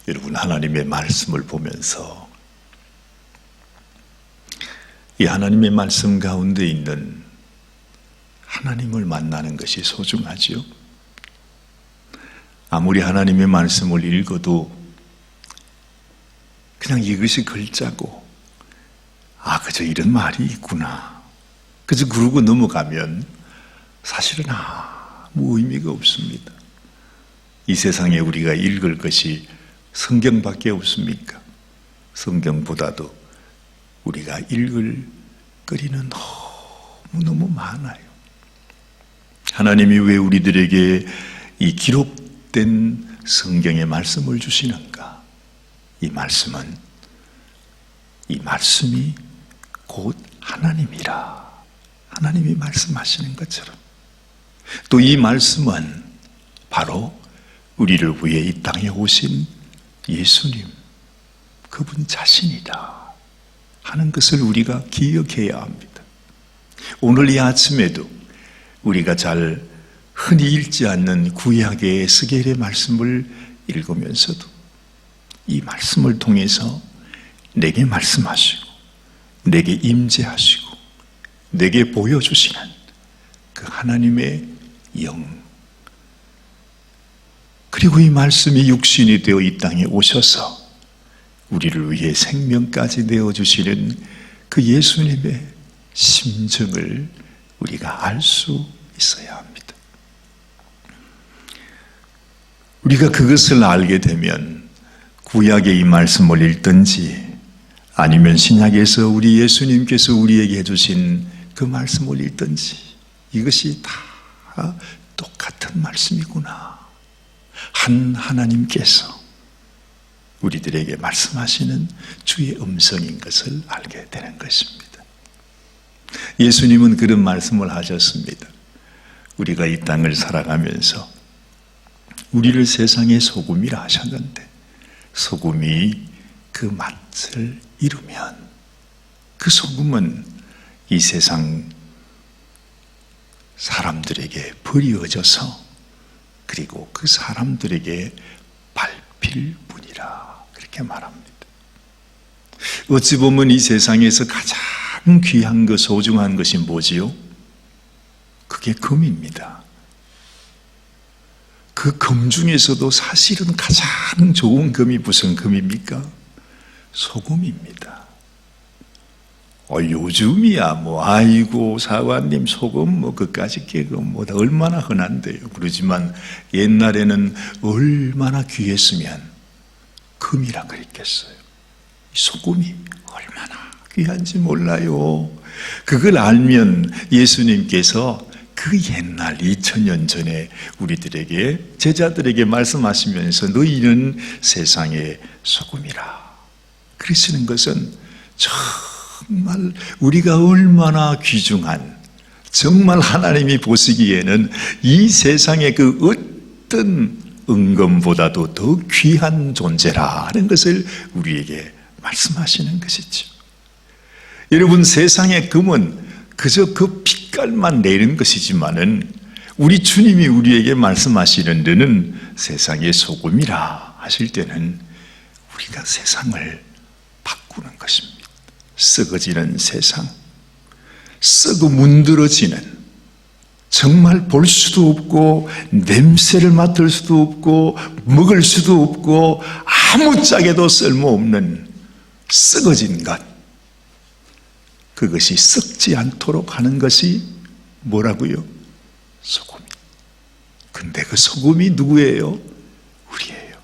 여러분, 하나님의 말씀을 보면서 이 하나님의 말씀 가운데 있는 하나님을 만나는 것이 소중하지요. 아무리 하나님의 말씀을 읽어도 그냥 이것이 글자고, 그저 이런 말이 있구나, 그저 그러고 넘어가면 사실은 아무 의미가 없습니다. 이 세상에 우리가 읽을 것이 성경밖에 없습니까? 성경보다도 우리가 읽을 거리는 너무너무 많아요. 하나님이 왜 우리들에게 이 기록된 성경의 말씀을 주시는가? 이 말씀이 곧 하나님이라. 하나님이 말씀하시는 것처럼. 또 이 말씀은 바로 우리를 위해 이 땅에 오신 예수님, 그분 자신이다 하는 것을 우리가 기억해야 합니다. 오늘 이 아침에도 우리가 잘 흔히 읽지 않는 구약의 에스겔의 말씀을 읽으면서도 이 말씀을 통해서 내게 말씀하시고 내게 임재하시고 내게 보여주시는 그 하나님의 영, 그리고 이 말씀이 육신이 되어 이 땅에 오셔서 우리를 위해 생명까지 내어주시는 그 예수님의 심정을 우리가 알 수 있어야 합니다. 우리가 그것을 알게 되면 구약의 이 말씀을 읽든지 아니면 신약에서 우리 예수님께서 우리에게 해주신 그 말씀을 읽든지 이것이 다 똑같은 말씀이구나, 한 하나님께서 우리들에게 말씀하시는 주의 음성인 것을 알게 되는 것입니다. 예수님은 그런 말씀을 하셨습니다. 우리가 이 땅을 살아가면서 우리를 세상의 소금이라 하셨는데, 소금이 그 맛을 잃으면 그 소금은 이 세상 사람들에게 버려져서 그리고 그 사람들에게 밟힐 뿐이라, 그렇게 말합니다. 어찌 보면 이 세상에서 가장 귀한 것, 소중한 것이 뭐지요? 그게 금입니다. 그 금 중에서도 사실은 가장 좋은 금이 무슨 금입니까? 소금입니다. 요즘이야 아이고 사관님 소금 그까짓 게 얼마나 흔한데요. 그러지만 옛날에는 얼마나 귀했으면 금이라 그랬겠어요. 소금이 얼마나 귀한지 몰라요. 그걸 알면 예수님께서 그 옛날 2000년 전에 우리들에게, 제자들에게 말씀하시면서 너희는 세상의 소금이라 그러시는 것은 정말 우리가 얼마나 귀중한, 정말 하나님이 보시기에는 이 세상의 그 어떤 은금보다도 더 귀한 존재라 하는 것을 우리에게 말씀하시는 것이죠. 여러분, 세상의 금은 그저 그 빛깔만 내는 것이지만은 우리 주님이 우리에게 말씀하시는 데는 세상의 소금이라 하실 때는 우리가 세상을 바꾸는 것입니다. 썩어지는 세상, 썩어 문드러지는, 정말 볼 수도 없고 냄새를 맡을 수도 없고 먹을 수도 없고 아무짝에도 쓸모없는 썩어진 것, 그것이 썩지 않도록 하는 것이 뭐라고요? 소금이. 근데 그 소금이 누구예요? 우리예요.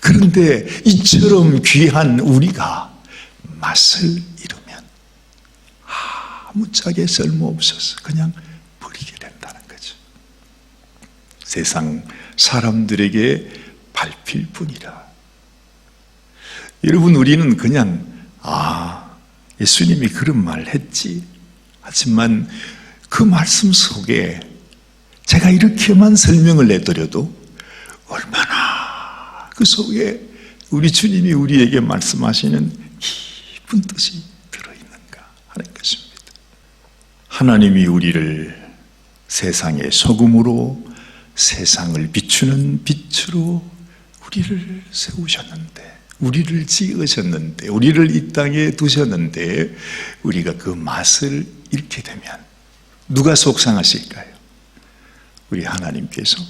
그런데 이처럼 귀한 우리가 맛을 잃으면 아무짝에 쓸모없어서 그냥 버리게 된다는 거죠. 세상 사람들에게 밟힐 뿐이라. 여러분, 우리는 그냥 예수님이 그런 말을 했지, 하지만 그 말씀 속에 제가 이렇게만 설명을 해드려도 얼마나 그 속에 우리 주님이 우리에게 말씀하시는 깊은 뜻이 들어있는가 하는 것입니다. 하나님이 우리를 세상의 소금으로, 세상을 비추는 빛으로 우리를 세우셨는데, 우리를 지으셨는데, 우리를 이 땅에 두셨는데 우리가 그 맛을 잃게 되면 누가 속상하실까요? 우리 하나님께서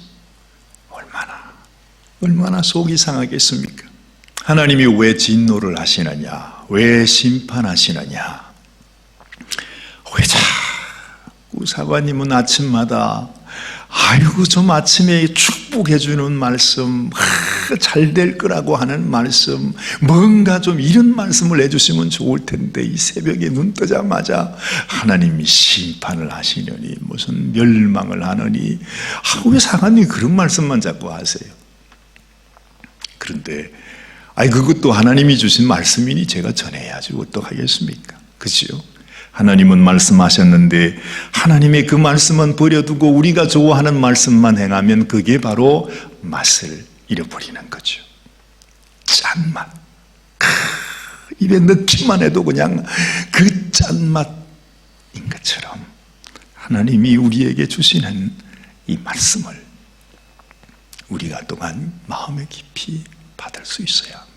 얼마나 속이 상하겠습니까? 하나님이 왜 진노를 하시느냐, 왜 심판하시느냐, 왜 자꾸 사관님은 아침마다 아이고 좀 아침에 축복해주는 말씀, 잘 될 거라고 하는 말씀, 뭔가 좀 이런 말씀을 해주시면 좋을 텐데 이 새벽에 눈 뜨자마자 하나님이 심판을 하시느니 무슨 멸망을 하느니, 왜 사관님이 그런 말씀만 자꾸 하세요? 그런데 그것도 하나님이 주신 말씀이니 제가 전해야지 어떡하겠습니까? 그렇죠? 하나님은 말씀하셨는데 하나님의 그 말씀은 버려두고 우리가 좋아하는 말씀만 행하면 그게 바로 맛을 잃어버리는 거죠. 짠맛, 입에 넣기만 해도 그냥 그 짠맛인 것처럼 하나님이 우리에게 주시는 이 말씀을 우리가 또한 마음에 깊이 받을 수 있어야 합니다.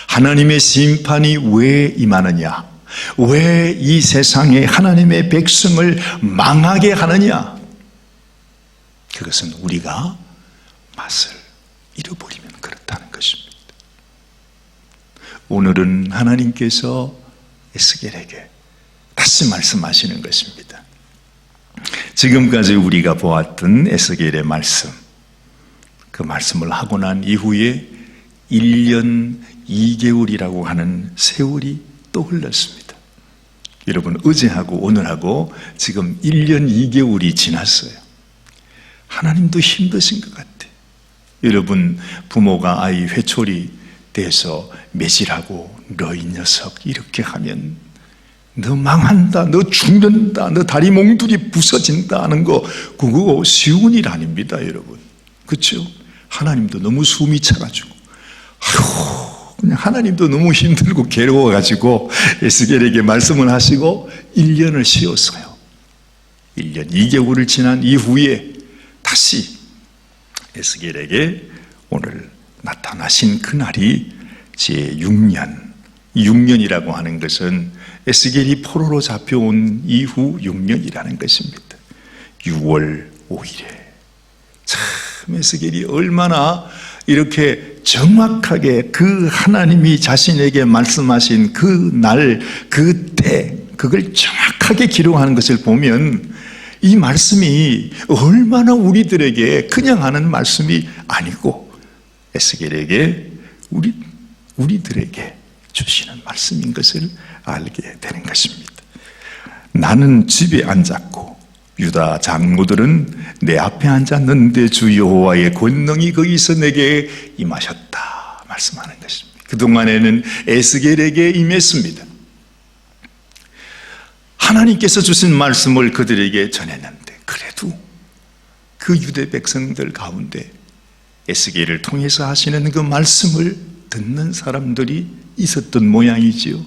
하나님의 심판이 왜 임하느냐, 왜 이 세상에 하나님의 백성을 망하게 하느냐, 그것은 우리가 맛을 잃어버리면 그렇다는 것입니다. 오늘은 하나님께서 에스겔에게 다시 말씀하시는 것입니다. 지금까지 우리가 보았던 에스겔의 말씀, 그 말씀을 하고 난 이후에 1년 2개월이라고 하는 세월이 또 흘렀습니다. 여러분, 어제하고 오늘하고 지금 1년 2개월이 지났어요. 하나님도 힘드신 것 같아요. 여러분, 부모가 아이 회초리 대서 매질하고 너 이 녀석 이렇게 하면 너 망한다, 너 죽는다, 너 다리 몽둥이 부서진다 하는 거, 그거 쉬운 일 아닙니다, 여러분. 그렇죠? 하나님도 너무 숨이 차가지고, 그냥 하나님도 너무 힘들고 괴로워가지고 에스겔에게 말씀을 하시고 1년을 쉬었어요. 1년 2개월을 지난 이후에 다시 에스겔에게 오늘 나타나신 그날이 제6년, 6년이라고 하는 것은 에스겔이 포로로 잡혀온 이후 6년이라는 것입니다. 6월 5일에 참 에스겔이 얼마나 이렇게 정확하게 그 하나님이 자신에게 말씀하신 그 날, 그 때, 그걸 정확하게 기록하는 것을 보면 이 말씀이 얼마나 우리들에게 그냥 하는 말씀이 아니고 에스겔에게 우리들에게 주시는 말씀인 것을 알게 되는 것입니다. 나는 집에 앉았고 유다 장로들은 내 앞에 앉았는데 주 여호와의 권능이 거기서 내게 임하셨다 말씀하는 것입니다. 그동안에는 에스겔에게 임했습니다. 하나님께서 주신 말씀을 그들에게 전했는데 그래도 그 유대 백성들 가운데 에스겔을 통해서 하시는 그 말씀을 듣는 사람들이 있었던 모양이지요.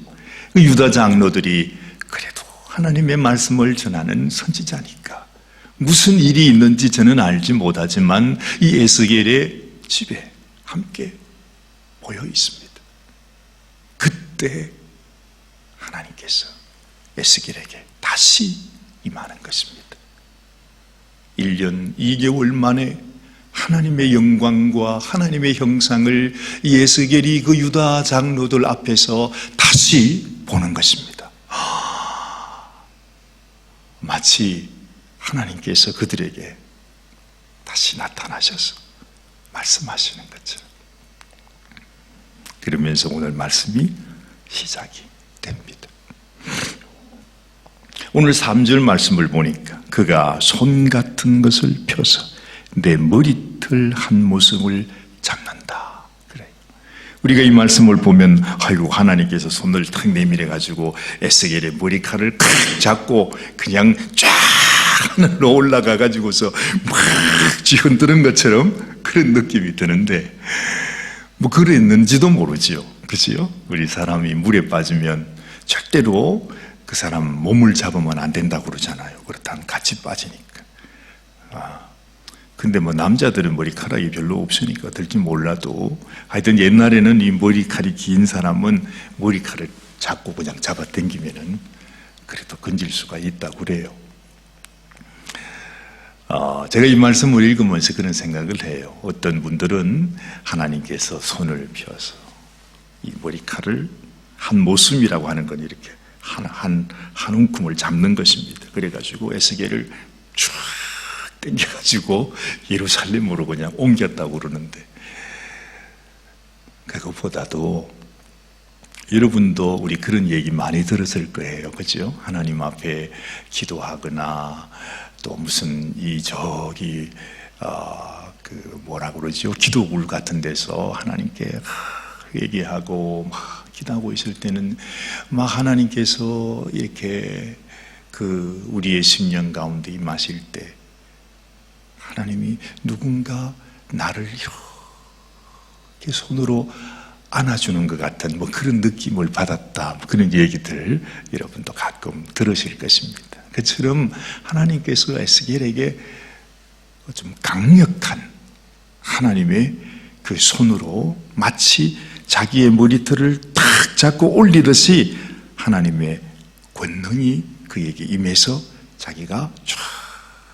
그 유다 장로들이 그래도 하나님의 말씀을 전하는 선지자니까 무슨 일이 있는지 저는 알지 못하지만 이 에스겔의 집에 함께 모여 있습니다. 그때 하나님께서 에스겔에게 다시 임하는 것입니다. 1년 2개월 만에 하나님의 영광과 하나님의 형상을 에스겔이 그 유다 장로들 앞에서 다시 보는 것입니다. 마치 하나님께서 그들에게 다시 나타나셔서 말씀하시는 것처럼. 그러면서 오늘 말씀이 시작이 됩니다. 오늘 3절 말씀을 보니까 그가 손 같은 것을 펴서 내 머리털 한 모성을 잡는다. 그래요. 우리가 이 말씀을 보면 아이고 하나님께서 손을 탁 내밀어 가지고 에스겔의 머리칼을 탁 잡고 그냥 쫙 하늘로 올라가 가지고서 막 흔드는 것처럼 그런 느낌이 드는데 뭐 그랬는지도 모르지요. 그렇지요? 우리 사람이 물에 빠지면 절대로 그 사람 몸을 잡으면 안 된다고 그러잖아요. 그렇다면 같이 빠지니까. 근데 뭐 남자들은 머리카락이 별로 없으니까 될지 몰라도 하여튼 옛날에는 이 머리칼이 긴 사람은 머리칼을 잡고 그냥 잡아당기면은 그래도 건질 수가 있다고 그래요. 제가 이 말씀을 읽으면서 그런 생각을 해요. 어떤 분들은 하나님께서 손을 펴서 이 머리칼을 한 모습이라고 하는 건 이렇게 한 움큼을 잡는 것입니다. 그래가지고 에스겔을 쫙 당겨가지고 예루살렘으로 그냥 옮겼다고 그러는데, 그것보다도 여러분도 우리 그런 얘기 많이 들었을 거예요. 그죠? 하나님 앞에 기도하거나 또 무슨 뭐라 그러죠? 기도굴 같은 데서 하나님께 얘기하고 막 기도하고 있을 때는 막 하나님께서 이렇게 우리의 심령 가운데 임하실 때 하나님이 누군가 나를 이렇게 손으로 안아주는 것 같은 뭐 그런 느낌을 받았다, 그런 얘기들 여러분도 가끔 들으실 것입니다. 그처럼 하나님께서 에스겔에게 좀 강력한 하나님의 그 손으로 마치 자기의 머리털을 탁 잡고 올리듯이 하나님의 권능이 그에게 임해서 자기가 쫙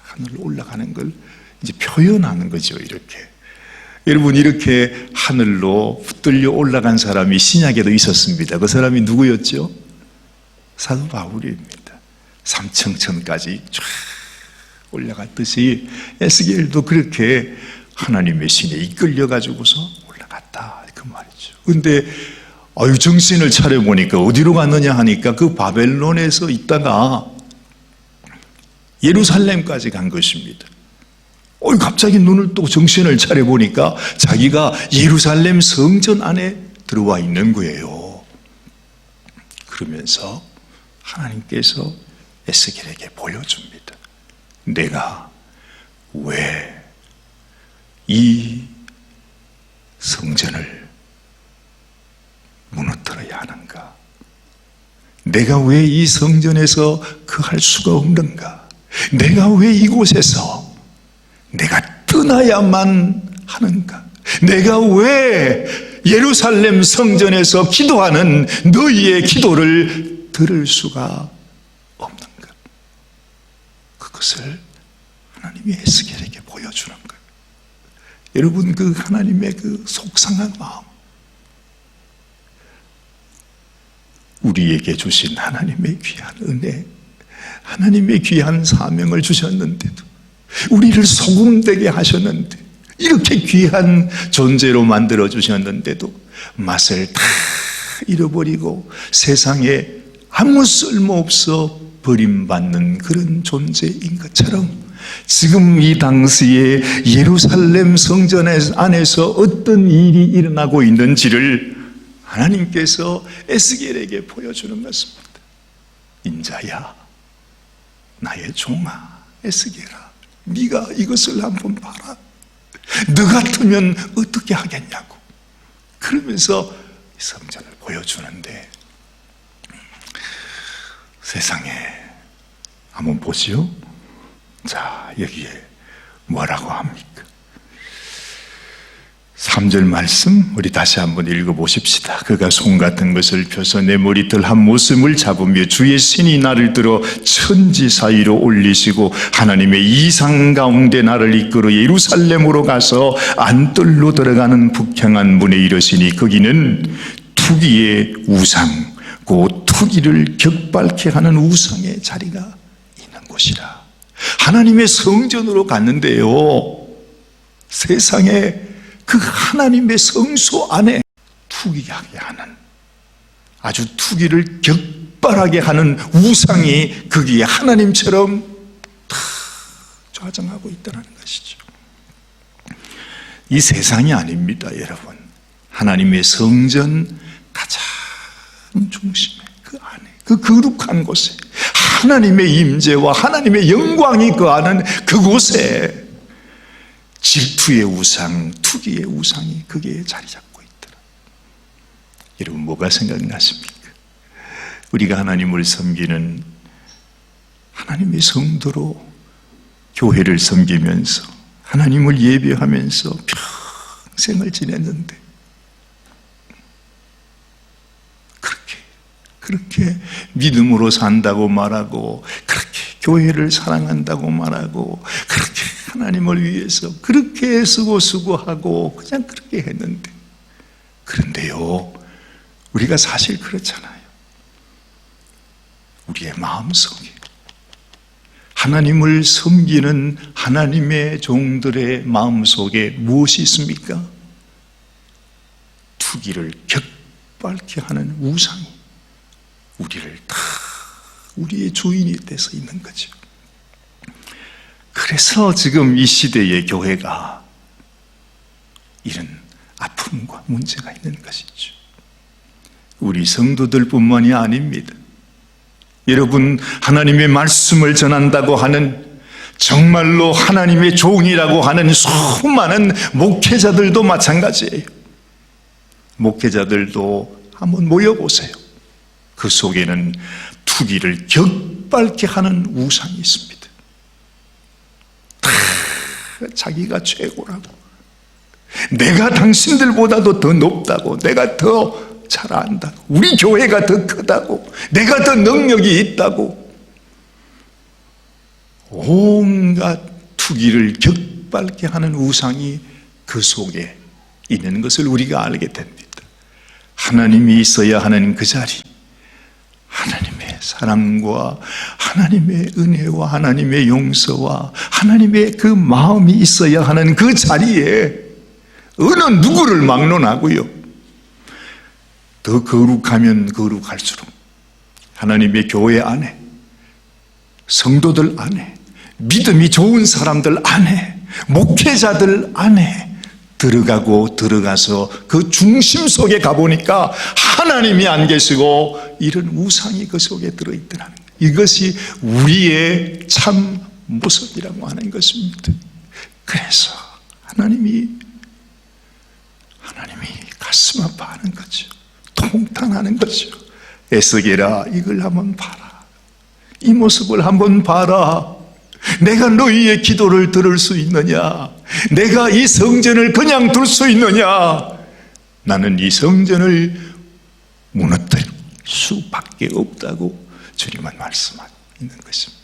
하늘로 올라가는 걸 이제 표현하는 거죠. 이렇게 여러분, 이렇게 하늘로 붙들려 올라간 사람이 신약에도 있었습니다. 그 사람이 누구였죠? 사도 바울입니다. 삼층천까지 쫙 올라갔듯이 에스겔도 그렇게 하나님의 신에 이끌려 가지고서 올라갔다, 그 말이죠. 근데 정신을 차려보니까 어디로 갔느냐 하니까 그 바벨론에서 있다가 예루살렘까지 간 것입니다. 갑자기 눈을 또 정신을 차려보니까 자기가 예루살렘 성전 안에 들어와 있는 거예요. 그러면서 하나님께서 에스겔에게 보여줍니다. 내가 왜 이 성전을 무너뜨려야 하는가? 내가 왜 이 성전에서 거할 수가 없는가? 내가 왜 이곳에서 내가 떠나야만 하는가? 내가 왜 예루살렘 성전에서 기도하는 너희의 기도를 들을 수가 없는가? 그것을 하나님이 에스겔에게 보여주는 거예요. 여러분, 그 하나님의 그 속상한 마음, 우리에게 주신 하나님의 귀한 은혜, 하나님의 귀한 사명을 주셨는데도, 우리를 소금되게 하셨는데, 이렇게 귀한 존재로 만들어 주셨는데도 맛을 다 잃어버리고 세상에 아무 쓸모없어 버림받는 그런 존재인 것처럼, 지금 이 당시에 예루살렘 성전 안에서 어떤 일이 일어나고 있는지를 하나님께서 에스겔에게 보여주는 것입니다. 인자야, 나의 종아 에스겔아, 네가 이것을 한번 봐라. 너 같으면 어떻게 하겠냐고. 그러면서 성전을 보여주는데, 세상에 한번 보시오. 자, 여기에 뭐라고 합니까? 3절 말씀 우리 다시 한번 읽어보십시다. 그가 손 같은 것을 펴서 내 머리털 한 모습을 잡으며 주의 신이 나를 들어 천지 사이로 올리시고 하나님의 이상 가운데 나를 이끌어 예루살렘으로 가서 안뜰로 들어가는 북향한 문에 이르시니 거기는 투기의 우상, 그 투기를 격발케 하는 우상의 자리가 있는 곳이라. 하나님의 성전으로 갔는데요, 세상에 그 하나님의 성소 안에 투기하게 하는, 아주 투기를 격발하게 하는 우상이 거기에 하나님처럼 다 좌정하고 있다는 것이죠. 이 세상이 아닙니다, 여러분. 하나님의 성전 가장 중심에, 그 안에, 그 거룩한 곳에 하나님의 임재와 하나님의 영광이 거하는 그곳에 질투의 우상, 투기의 우상이 거기에 자리 잡고 있더라. 여러분, 뭐가 생각나십니까? 우리가 하나님을 섬기는 하나님의 성도로 교회를 섬기면서 하나님을 예배하면서 평생을 지냈는데 그렇게 믿음으로 산다고 말하고, 그렇게 교회를 사랑한다고 말하고, 그렇게 하나님을 위해서 그렇게 수고하고 그냥 그렇게 했는데, 그런데요, 우리가 사실 그렇잖아요. 우리의 마음속에 하나님을 섬기는 하나님의 종들의 마음속에 무엇이 있습니까? 투기를 격발케 하는 우상이 우리를 다 우리의 주인이 돼서 있는 거죠. 그래서 지금 이 시대의 교회가 이런 아픔과 문제가 있는 것이죠. 우리 성도들뿐만이 아닙니다. 여러분, 하나님의 말씀을 전한다고 하는, 정말로 하나님의 종이라고 하는 수많은 목회자들도 마찬가지예요. 목회자들도 한번 모여보세요. 그 속에는 투기를 격발케 하는 우상이 있습니다. 다 자기가 최고라고, 내가 당신들보다도 더 높다고, 내가 더 잘 안다고, 우리 교회가 더 크다고, 내가 더 능력이 있다고, 온갖 투기를 격발케 하는 우상이 그 속에 있는 것을 우리가 알게 됩니다. 하나님이 있어야 하는 그 자리, 하나님의 사랑과 하나님의 은혜와 하나님의 용서와 하나님의 그 마음이 있어야 하는 그 자리에 어느 누구를 막론하고요, 더 거룩하면 거룩할수록 하나님의 교회 안에, 성도들 안에, 믿음이 좋은 사람들 안에, 목회자들 안에 들어가서 그 중심 속에 가보니까 하나님이 안 계시고 이런 우상이 그 속에 들어있더라는 거예요. 이것이 우리의 참 모습이라고 하는 것입니다. 그래서 하나님이 가슴 아파하는 거죠. 통탄하는 거죠. 에스겔아, 이걸 한번 봐라. 이 모습을 한번 봐라. 내가 너희의 기도를 들을 수 있느냐? 내가 이 성전을 그냥 둘 수 있느냐? 나는 이 성전을 무너뜨릴 수밖에 없다고 주님은 말씀하고 있는 것입니다.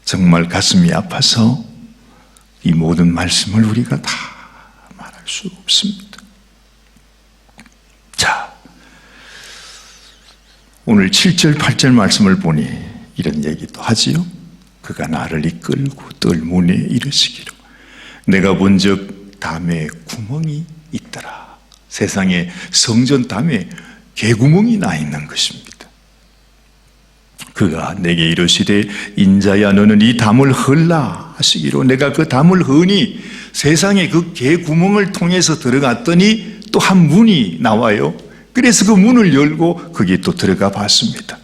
정말 가슴이 아파서 이 모든 말씀을 우리가 다 말할 수 없습니다. 자, 오늘 7절 8절 말씀을 보니 이런 얘기도 하지요. 그가 나를 이끌고 뜰문에 이르시기로, 내가 본즉 담에 구멍이 있더라. 세상에 성전 담에 개구멍이 나 있는 것입니다. 그가 내게 이르시되, 인자야, 너는 이 담을 헐라 하시기로, 내가 그 담을 허니 세상에 그 개구멍을 통해서 들어갔더니 또 한 문이 나와요. 그래서 그 문을 열고 거기에 또 들어가 봤습니다.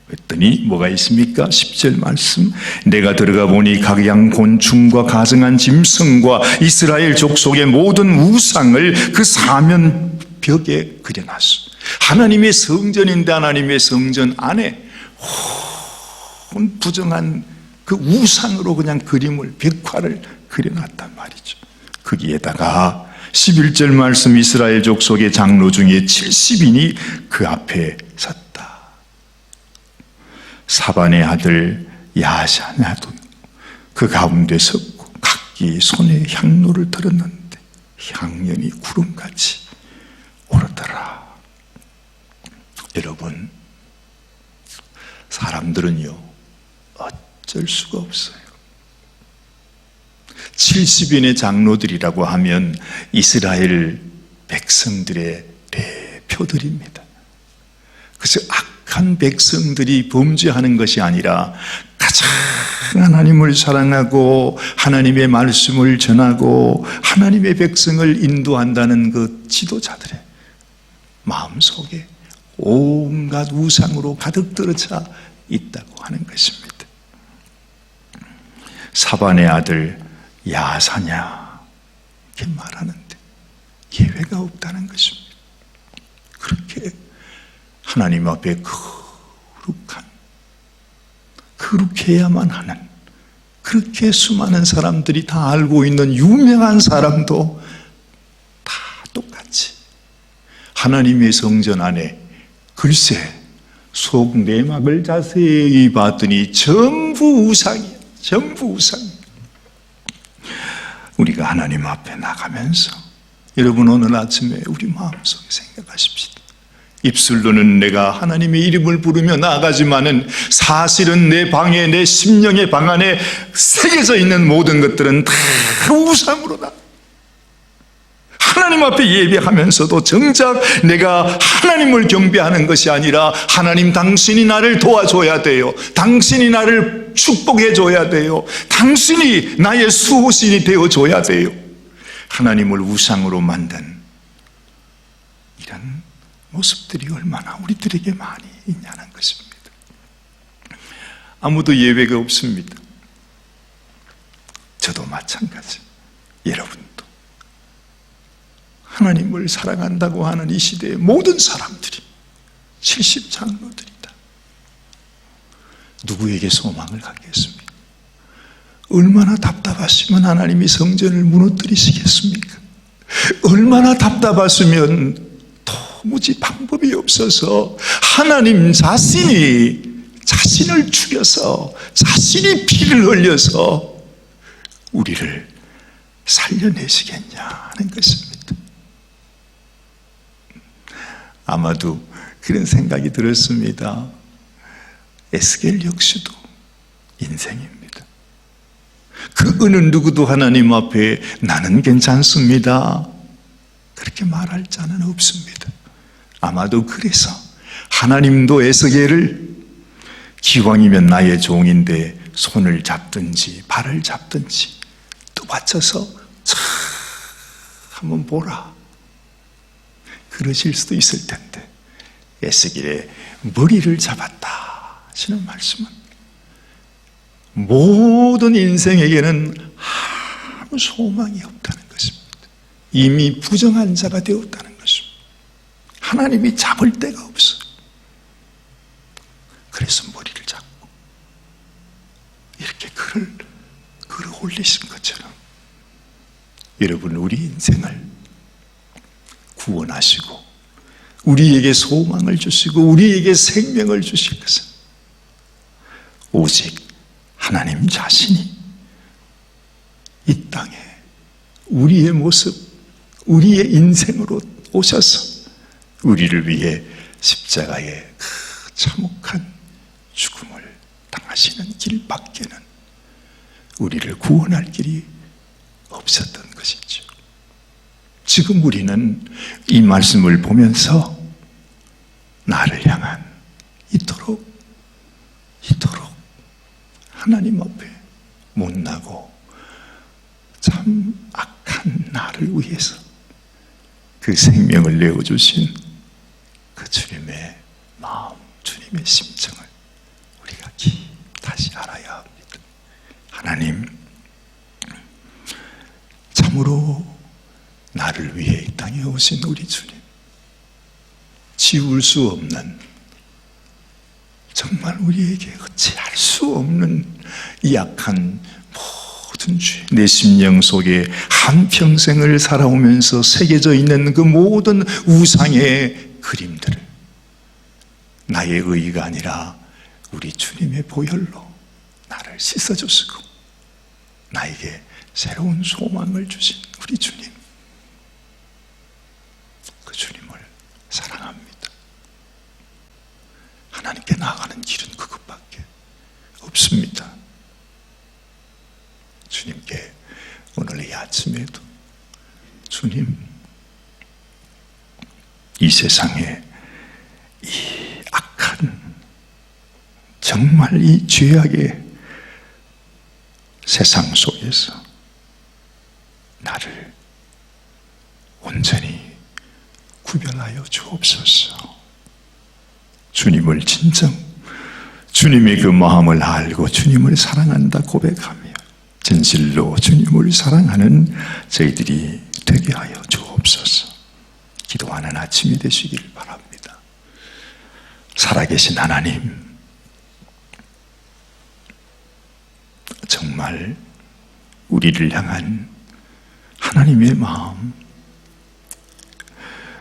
그랬더니 뭐가 있습니까? 10절 말씀, 내가 들어가 보니 각양 곤충과 가증한 짐승과 이스라엘 족속의 모든 우상을 그 사면 벽에 그려놨어. 하나님의 성전인데 하나님의 성전 안에 부정한 그 우상으로 그냥 그림을, 벽화를 그려놨단 말이죠. 거기에다가 11절 말씀, 이스라엘 족속의 장로 중에 70인이 그 앞에 섰다. 사반의 아들 야샤냐도 그 가운데 섰고 각기 손에 향로를 들었는데 향연이 구름같이 오르더라. 여러분, 사람들은요 어쩔 수가 없어요. 70인의 장로들이라고 하면 이스라엘 백성들의 대표들입니다. 그래서 악한 백성들이 범죄하는 것이 아니라 가장 하나님을 사랑하고 하나님의 말씀을 전하고 하나님의 백성을 인도한다는 그 지도자들의 마음속에 온갖 우상으로 가득 들어차 있다고 하는 것입니다. 사반의 아들 야사냐 이렇게 말하는데 예외가 없다는 것입니다. 그렇게 하나님 앞에 거룩해야만 하는 그렇게 수많은 사람들이 다 알고 있는 유명한 사람도 다 똑같이 하나님의 성전 안에 글쎄 속 내막을 자세히 봤더니 전부 우상이에요. 전부 우상이에요. 우리가 하나님 앞에 나가면서 여러분 오늘 아침에 우리 마음속에 생각하십시다. 입술로는 내가 하나님의 이름을 부르며 나아가지만은 사실은 내 방에, 내 심령의 방 안에 새겨져 있는 모든 것들은 다 우상으로다. 하나님 앞에 예배하면서도 정작 내가 하나님을 경배하는 것이 아니라 하나님 당신이 나를 도와줘야 돼요. 당신이 나를 축복해줘야 돼요. 당신이 나의 수호신이 되어줘야 돼요. 하나님을 우상으로 만든 이런 모습들이 얼마나 우리들에게 많이 있냐는 것입니다. 아무도 예외가 없습니다. 저도 마찬가지. 여러분도 하나님을 사랑한다고 하는 이 시대의 모든 사람들이 70장로들이다. 누구에게 소망을 갖겠습니까? 얼마나 답답하시면 하나님이 성전을 무너뜨리시겠습니까? 얼마나 답답하시면 도무지 방법이 없어서 하나님 자신이 자신을 죽여서 자신이 피를 흘려서 우리를 살려내시겠냐는 것입니다. 아마도 그런 생각이 들었습니다. 에스겔 역시도 인생입니다. 그 어느 누구도 하나님 앞에 나는 괜찮습니다 그렇게 말할 자는 없습니다. 아마도 그래서 하나님도 에스겔을 기왕이면 나의 종인데 손을 잡든지 발을 잡든지 또 받쳐서 참 한번 보라 그러실 수도 있을 텐데 에스겔의 머리를 잡았다 하시는 말씀은 모든 인생에게는 아무 소망이 없다는 것입니다. 이미 부정한 자가 되었다는 것입니다. 하나님이 잡을 데가 없어요. 그래서 머리를 잡고 이렇게 글을 올리신 것처럼 여러분 우리 인생을 구원하시고 우리에게 소망을 주시고 우리에게 생명을 주실 것은 오직 하나님 자신이 이 땅에 우리의 모습, 우리의 인생으로 오셔서 우리를 위해 십자가의 그 참혹한 죽음을 당하시는 길밖에는 우리를 구원할 길이 없었던 것이죠. 지금 우리는 이 말씀을 보면서 나를 향한 이토록 하나님 앞에 못나고 참 악한 나를 위해서 그 생명을 내어주신 그 주님의 마음, 주님의 심정을 우리가 다시 알아야 합니다. 하나님, 참으로 나를 위해 이 땅에 오신 우리 주님, 지울 수 없는, 정말 우리에게 어찌할 수 없는 이 약한 모든 죄, 내 심령 속에 한평생을 살아오면서 새겨져 있는 그 모든 우상의 그림들을 나의 의의가 아니라 우리 주님의 보혈로 나를 씻어주시고 나에게 새로운 소망을 주신 우리 주님, 그 주님을 사랑합니다. 하나님께 나아가는 길은 그것밖에 없습니다. 주님께 오늘 이 아침에도 주님, 이 세상에 이 악한, 정말 이 죄악의 세상 속에서 나를 온전히 구별하여 주옵소서. 주님을 진정, 주님의 그 마음을 알고 주님을 사랑한다 고백하며 진실로 주님을 사랑하는 저희들이 되게 하여 주옵소서. 기도하는 아침이 되시길 바랍니다. 살아계신 하나님, 정말 우리를 향한 하나님의 마음,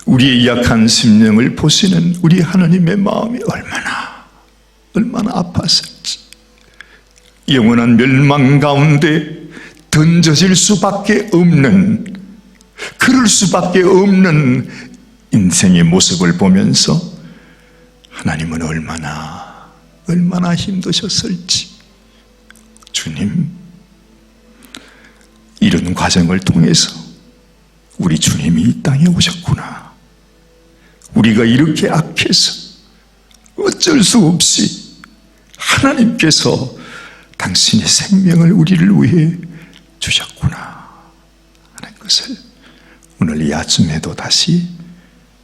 우리의 약한 심령을 보시는 우리 하나님의 마음이 얼마나 아팠을지, 영원한 멸망 가운데 던져질 수밖에 없는, 그럴 수밖에 없는 인생의 모습을 보면서 하나님은 얼마나 힘드셨을지. 주님, 이런 과정을 통해서 우리 주님이 이 땅에 오셨구나. 우리가 이렇게 악해서 어쩔 수 없이 하나님께서 당신의 생명을 우리를 위해 주셨구나 하는 것을 오늘 이 아침에도 다시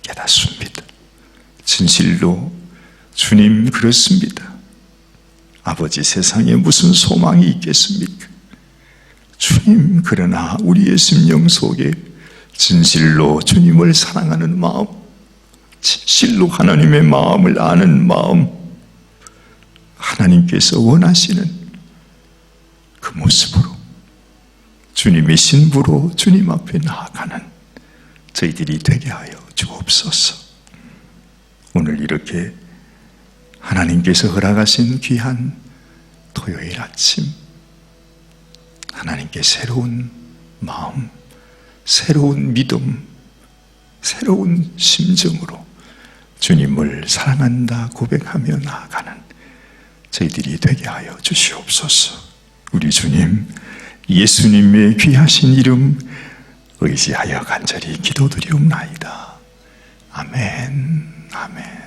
깨닫습니다. 진실로 주님 그렇습니다. 아버지, 세상에 무슨 소망이 있겠습니까? 주님, 그러나 우리의 심령 속에 진실로 주님을 사랑하는 마음, 진실로 하나님의 마음을 아는 마음, 하나님께서 원하시는 그 모습으로 주님의 신부로 주님 앞에 나아가는 저희들이 되게 하여 주옵소서. 오늘 이렇게 하나님께서 허락하신 귀한 토요일 아침, 하나님께 새로운 마음, 새로운 믿음, 새로운 심정으로 주님을 사랑한다 고백하며 나아가는 저희들이 되게 하여 주시옵소서. 우리 주님 예수님의 귀하신 이름 의지하여 간절히 기도드리옵나이다. 아멘, 아멘.